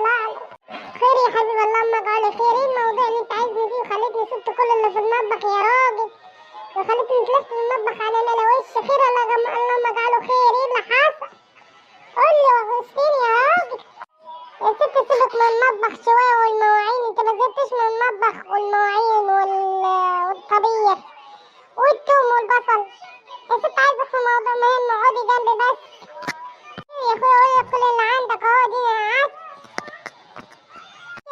اطلع لك. خير يا حبيبي، اللهم اجعله خير. ايه الموضوع اللي انت عايزني فيه وخليتني سبت كل اللي في المطبخ يا راجل وخليتني طلعت من المطبخ على ملا وش؟ خير اللهم اجعله خير. ايه اللي حصل؟ قول لي وغشتني يا راجل. يا ست سيبك من المطبخ شويه والمواعين، انت ما زهقتش من المطبخ والمواعين والطبيخ والثوم والبصل؟ يا ست عايزك في موضوع مهم، اقعدي جنبي بس. يا اخويا قول لك كل اللي عندك اهو، دي قعدت.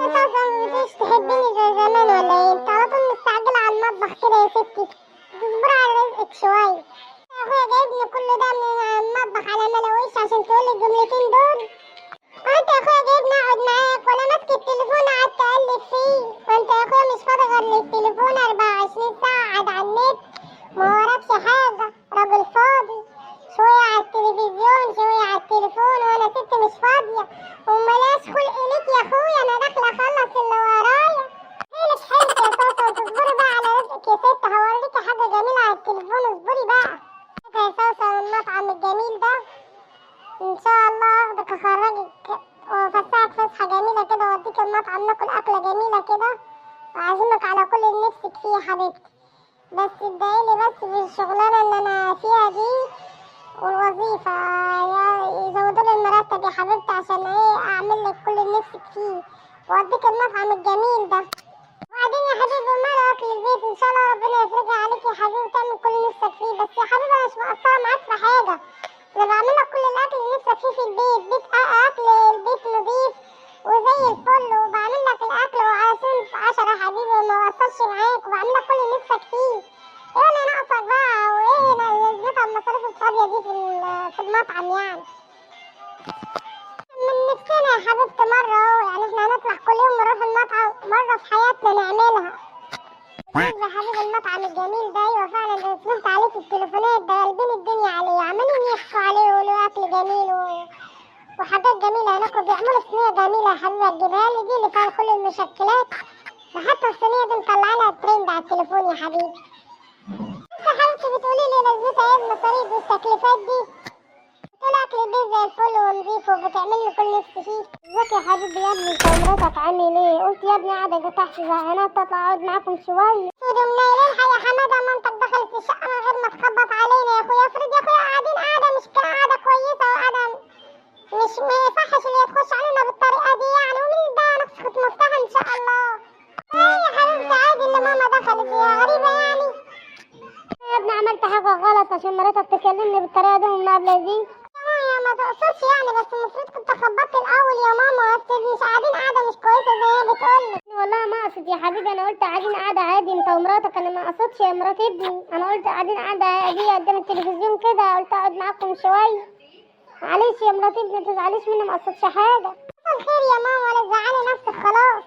انت اصلا مفيش تحبيني زي زمان ولا ايه؟ انت على طول مستعجله على المطبخ كده يا ستي، تصبري على رزقك شويه. يا اخويا جايبني كل ده من المطبخ على ملاويش عشان تقولي الجملتين دول؟ وانت يا اخويا جايبني اقعد معاك وانا ماسك التليفون قعدت اقلب فيه؟ وانت يا اخويا مش فاضي غير للتليفون 24 ساعه قاعد على النت، ما وراكش حاجه، راجل فاضي. شويه على التلفزيون شويه على التليفون، وانا ست مش فاضيه وملاش خلق ليك يا اخويا، انا داخله اخلص اللي ورايا. حيلك حيلك يا صوصه وتصبري بقى على رزقك يا ست، هوريكي حاجه جميله على التليفون، اصبري بقى. يا صوصه من المطعم الجميل ده ان شاء الله اخدك اخرجك وافسحك فسحه جميله كده واوديك المطعم ناكل اكله جميله كده واعزمك على كل اللي نفسك فيه يا حبيبتي. بس ادعيلي بس في الشغلانه اللي انا فيها دي والوظيفه يزودولي المرتب يا حبيبتي عشان ايه اعمل لك كل اللي نفسك فيه واوديك المطعم الجميل ده. وبعدين يا حبيبي وماله اكل البيت، ان شاء الله ربنا يفرجها عليك يا حبيبي وتعمل كل اللي نفسك فيه. بس يا حبيبي انا مش مقصره معاك في حاجه، انا بعمل لك كل الاكل اللي نفسك فيه في البيت. اكل البيت نضيف وزي الفل، وبعمل لك الاكل وعشان 10 يا حبيبي وما بقصرش معاك، وبعمل لك كل اللي نفسك فيه. ايه اللي ناقصك بقى وايه لازمتها المصاريف الفاضيه دي في المطعم يعني؟ من نفسنا يا حبيبتي مره اهو، يعني احنا هنطلع كل يوم نروح المطعم مره في حياتنا نعملها. يا حبيبي المطعم الجميل ده ايوه فعلا، ده سمعت عليه في التليفونات، ده قلبين الدنيا عليه، عمالين يحكوا عليه ويقولوا اكل جميل وحاجات جميله هناك، وبيعملوا صينيه جميله يا حبيبي تجيبها لي دي اللي فيها كل المشكلات، ده حتى الصينيه دي مطلعينها ترند على التليفون يا حبيبي. انت يا حبيبتي بتقولي لي لازمتها ايه المصاريف والتكليفات دي؟ بتقول اكل البيت زي الفل ونضيف وبتعمل لي كل نفسي فيه. ازيك يا حبيبي يا ابني، انت ومراتك عامل ايه؟ قلت يا ابني قاعده تحت زهقانات تطلع اقعد معاكم شويه. سيدي منيلين يا حماده مامتك دخلت الشقه من غير ما تخبط علينا يا اخويا. افرض يا اخويا قاعدين قاعده مش قاعده كويسه وقاعده مش ما يصحش اللي تخش علينا بالطريقه دي يعني، ومين ده نفسك مفتاح ان شاء الله. ايه يا حبيبتي عادي اللي ماما دخلت فيها غريبه يعني؟ يا ابني عملت حاجه غلط عشان مراتك تكلمني بالطريقه دي والمقابله دي؟ يا ما تقصدش يعني، بس المفروض كنت خبطت الاول يا ماما، مش قاعدين قاعده مش كويسه زي ما بتقولي. والله ما اقصد يا حبيبي، انا قلت قاعدين قاعده عادي انت ومراتك، انا ما اقصدش يا مرات ابني، انا قلت قاعدين قاعده عاديه قدام التلفزيون كده، قلت اقعد معاكم شويه. معلش يا مرات ابني ما تزعليش مني، ما قصدتش حاجه. خير يا ماما ولا تزعلي نفسك خلاص.